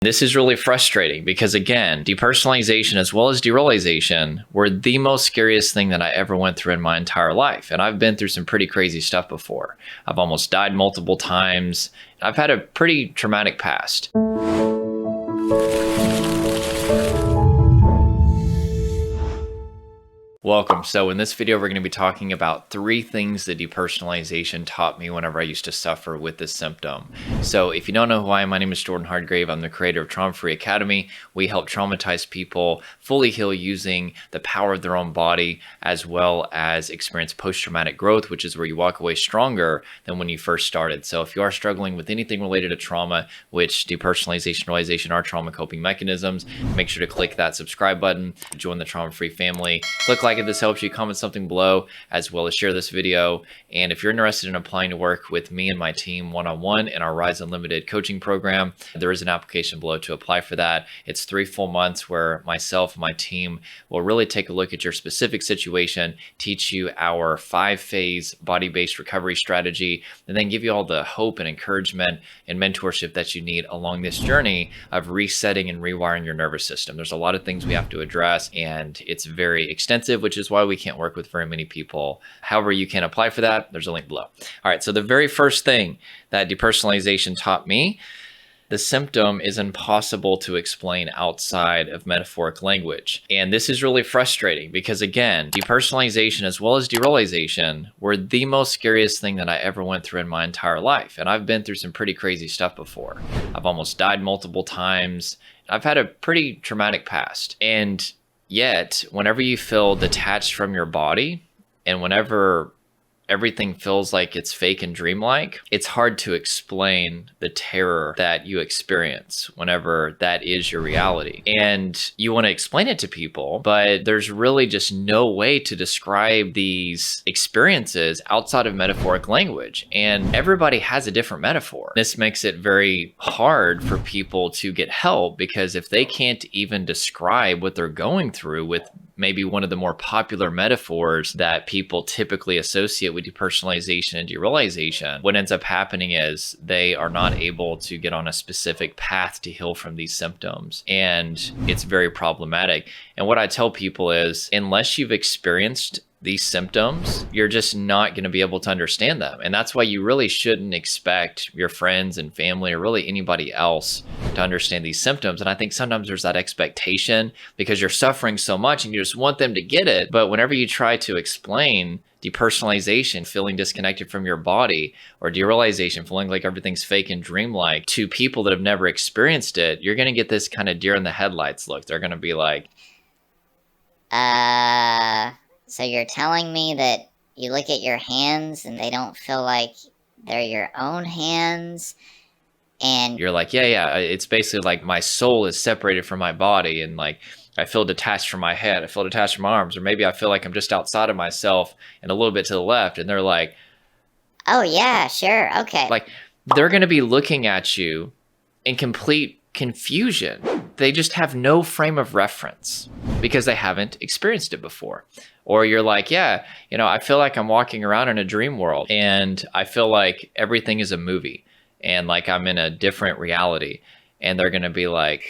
This is really frustrating because, again, depersonalization as well as derealization were the most scariest thing that I ever went through in my entire life. And I've been through some pretty crazy stuff before. I've almost died multiple times. I've had a pretty traumatic past. Welcome. So in this video, we're going to be talking about 3 things that depersonalization taught me whenever I used to suffer with this symptom. So if you don't know who I am, my name is Jordan Hardgrave. I'm the creator of Trauma Free Academy. We help traumatized people fully heal using the power of their own body, as well as experience post-traumatic growth, which is where you walk away stronger than when you first started. So if you are struggling with anything related to trauma, which depersonalization, realization are trauma coping mechanisms, make sure to click that subscribe button, join the Trauma Free family. Click like if this helps you, comment something below, as well as share this video. And if you're interested in applying to work with me and my team one-on-one in our Rise Unlimited coaching program, there is an application below to apply for that. It's 3 full months where myself and my team will really take a look at your specific situation, teach you our 5-phase body-based recovery strategy, and then give you all the hope and encouragement and mentorship that you need along this journey of resetting and rewiring your nervous system. There's a lot of things we have to address, and it's very extensive, which is why we can't work with very many people. However, you can apply for that. There's a link below. All right, so the very first thing that depersonalization taught me, the symptom is impossible to explain outside of metaphoric language. And this is really frustrating because, again, depersonalization as well as derealization were the most scariest thing that I ever went through in my entire life. And I've been through some pretty crazy stuff before. I've almost died multiple times. I've had a pretty traumatic past. And yet, whenever you feel detached from your body and whenever everything feels like it's fake and dreamlike, it's hard to explain the terror that you experience whenever that is your reality. And you want to explain it to people, but there's really just no way to describe these experiences outside of metaphoric language. And everybody has a different metaphor. This makes it very hard for people to get help because if they can't even describe what they're going through with maybe one of the more popular metaphors that people typically associate with depersonalization and derealization, what ends up happening is they are not able to get on a specific path to heal from these symptoms. And it's very problematic. And what I tell people is, unless you've experienced these symptoms, you're just not going to be able to understand them. And that's why you really shouldn't expect your friends and family or really anybody else to understand these symptoms. And I think sometimes there's that expectation because you're suffering so much and you just want them to get it. But whenever you try to explain depersonalization, feeling disconnected from your body, or derealization, feeling like everything's fake and dreamlike to people that have never experienced it, you're going to get this kind of deer in the headlights look. They're going to be like, So you're telling me that you look at your hands and they don't feel like they're your own hands? And you're like, yeah, it's basically like my soul is separated from my body, and like I feel detached from my head, I feel detached from my arms, or maybe I feel like I'm just outside of myself and a little bit to the left. And they're like, oh yeah, sure, okay. Like they're going to be looking at you in complete confusion. They just have no frame of reference because they haven't experienced it before. Or you're like, yeah, I feel like I'm walking around in a dream world and I feel like everything is a movie and like I'm in a different reality. And they're going to be like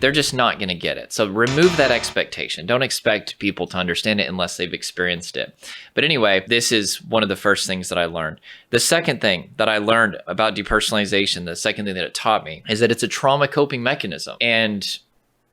they're just not going to get it. So remove that expectation. Don't expect people to understand it unless they've experienced it. But anyway, this is one of the first things that I learned. The second thing that I learned about depersonalization, the second thing that it taught me, is that it's a trauma coping mechanism. And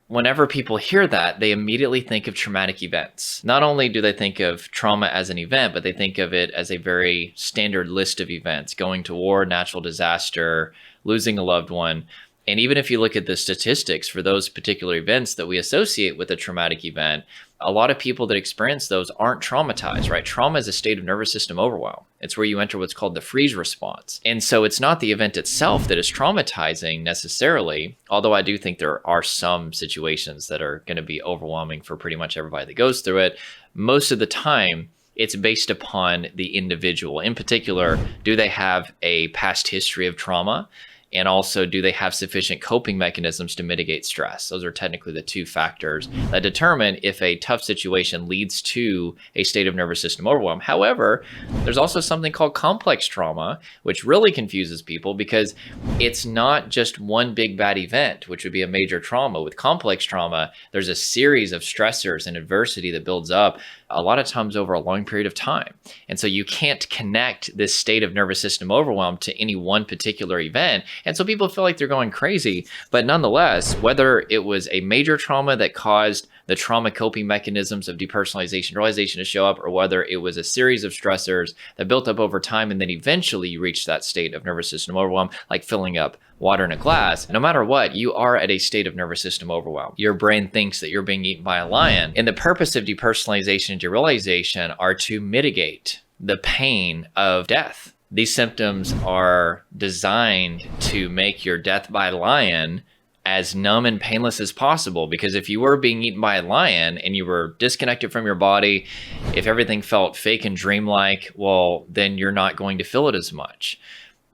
whenever people hear that, they immediately think of traumatic events. Not only do they think of trauma as an event, but they think of it as a very standard list of events: going to war, natural disaster, losing a loved one. And even if you look at the statistics for those particular events that we associate with a traumatic event, a lot of people that experience those aren't traumatized, right? Trauma is a state of nervous system overwhelm. It's where you enter what's called the freeze response. And so it's not the event itself that is traumatizing necessarily, although I do think there are some situations that are going to be overwhelming for pretty much everybody that goes through it. Most of the time, it's based upon the individual. In particular, do they have a past history of trauma? And also, do they have sufficient coping mechanisms to mitigate stress? Those are technically the two factors that determine if a tough situation leads to a state of nervous system overwhelm. However, there's also something called complex trauma, which really confuses people because it's not just one big bad event, which would be a major trauma. With complex trauma, there's a series of stressors and adversity that builds up a lot of times over a long period of time. And so you can't connect this state of nervous system overwhelm to any one particular event. And so people feel like they're going crazy. But nonetheless, whether it was a major trauma that caused the trauma coping mechanisms of depersonalization, realization to show up, or whether it was a series of stressors that built up over time and then eventually you reach that state of nervous system overwhelm, like filling up water in a glass, no matter what, you are at a state of nervous system overwhelm. Your brain thinks that you're being eaten by a lion. And the purpose of depersonalization and derealization are to mitigate the pain of death. These symptoms are designed to make your death by lion as numb and painless as possible. Because if you were being eaten by a lion and you were disconnected from your body, if everything felt fake and dreamlike, well, then you're not going to feel it as much.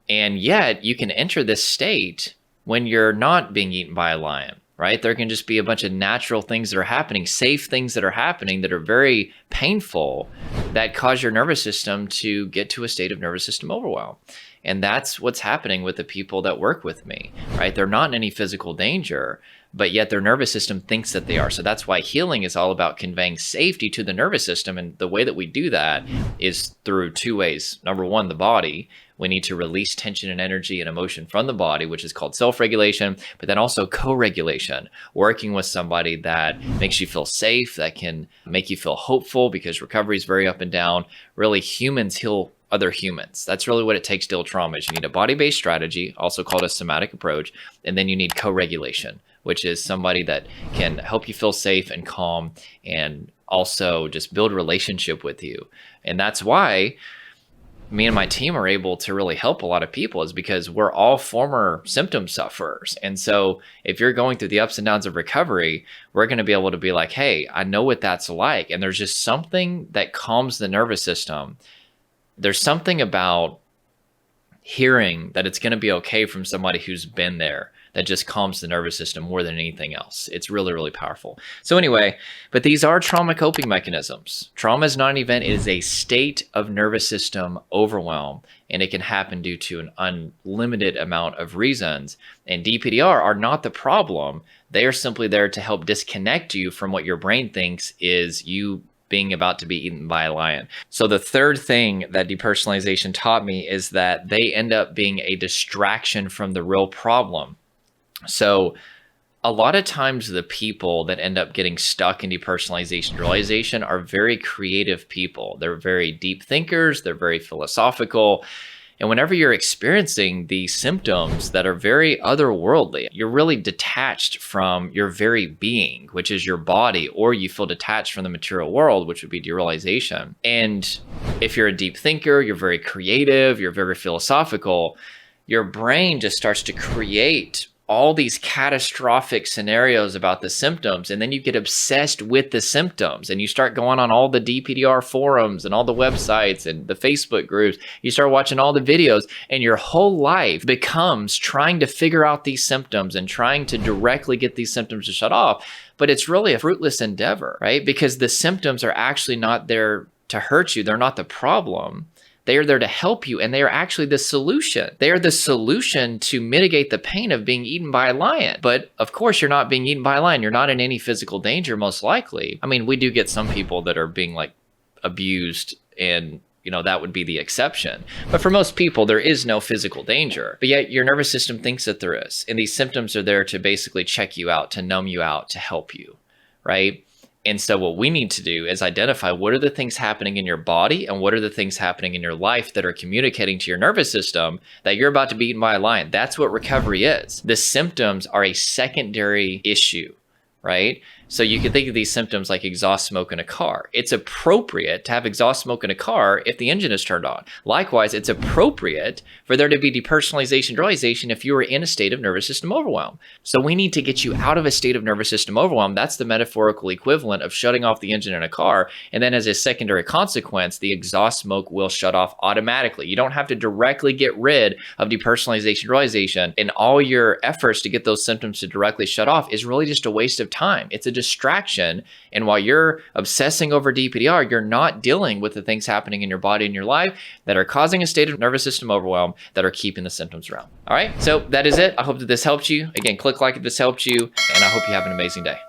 And yet you can enter this state when you're not being eaten by a lion, right? There can just be a bunch of natural things that are happening, safe things that are happening that are very painful that cause your nervous system to get to a state of nervous system overwhelm. And that's what's happening with the people that work with me, right? They're not in any physical danger, but yet their nervous system thinks that they are. So that's why healing is all about conveying safety to the nervous system. And the way that we do that is through two ways. Number one, the body. We need to release tension and energy and emotion from the body, which is called self-regulation, but then also co-regulation, working with somebody that makes you feel safe, that can make you feel hopeful, because recovery is very up and down. Really, humans heal other humans. That's really what it takes to heal trauma. Is you need a body-based strategy, also called a somatic approach, and then you need co-regulation, which is somebody that can help you feel safe and calm and also just build a relationship with you. And that's why me and my team are able to really help a lot of people, is because we're all former symptom sufferers. And so if you're going through the ups and downs of recovery, we're going to be able to be like, hey, I know what that's like. And there's just something that calms the nervous system. There's something about hearing that it's going to be okay from somebody who's been there that just calms the nervous system more than anything else. It's really, really powerful. So anyway, but these are trauma coping mechanisms. Trauma is not an event. It is a state of nervous system overwhelm, and it can happen due to an unlimited amount of reasons. And DPDR are not the problem. They are simply there to help disconnect you from what your brain thinks is you being about to be eaten by a lion. So the third thing that depersonalization taught me is that they end up being a distraction from the real problem. So a lot of times the people that end up getting stuck in depersonalization realization are very creative people. They're very deep thinkers. They're very philosophical. And whenever you're experiencing these symptoms that are very otherworldly, you're really detached from your very being, which is your body, or you feel detached from the material world, which would be derealization. And if you're a deep thinker, you're very creative, you're very philosophical, your brain just starts to create all these catastrophic scenarios about the symptoms, and then you get obsessed with the symptoms, and you start going on all the DPDR forums and all the websites and the Facebook groups. You start watching all the videos, and your whole life becomes trying to figure out these symptoms and trying to directly get these symptoms to shut off. But it's really a fruitless endeavor, right? Because the symptoms are actually not there to hurt you. They're not the problem. They are there to help you, and they are actually the solution. They are the solution to mitigate the pain of being eaten by a lion. But of course, you're not being eaten by a lion. You're not in any physical danger, most likely. I mean, we do get some people that are being like abused, and that would be the exception. But for most people, there is no physical danger. But yet your nervous system thinks that there is. And these symptoms are there to basically check you out, to numb you out, to help you, right? And so what we need to do is identify what are the things happening in your body and what are the things happening in your life that are communicating to your nervous system that you're about to be eaten by a lion. That's what recovery is. The symptoms are a secondary issue, right? So you can think of these symptoms like exhaust smoke in a car. It's appropriate to have exhaust smoke in a car if the engine is turned on. Likewise, it's appropriate for there to be depersonalization realization if you are in a state of nervous system overwhelm. So we need to get you out of a state of nervous system overwhelm. That's the metaphorical equivalent of shutting off the engine in a car. And then as a secondary consequence, the exhaust smoke will shut off automatically. You don't have to directly get rid of depersonalization realization, and all your efforts to get those symptoms to directly shut off is really just a waste of time. It's a distraction. And while you're obsessing over DPDR, you're not dealing with the things happening in your body and your life that are causing a state of nervous system overwhelm that are keeping the symptoms around. All right. So that is it. I hope that this helped you. Again, click like if this helped you, and I hope you have an amazing day.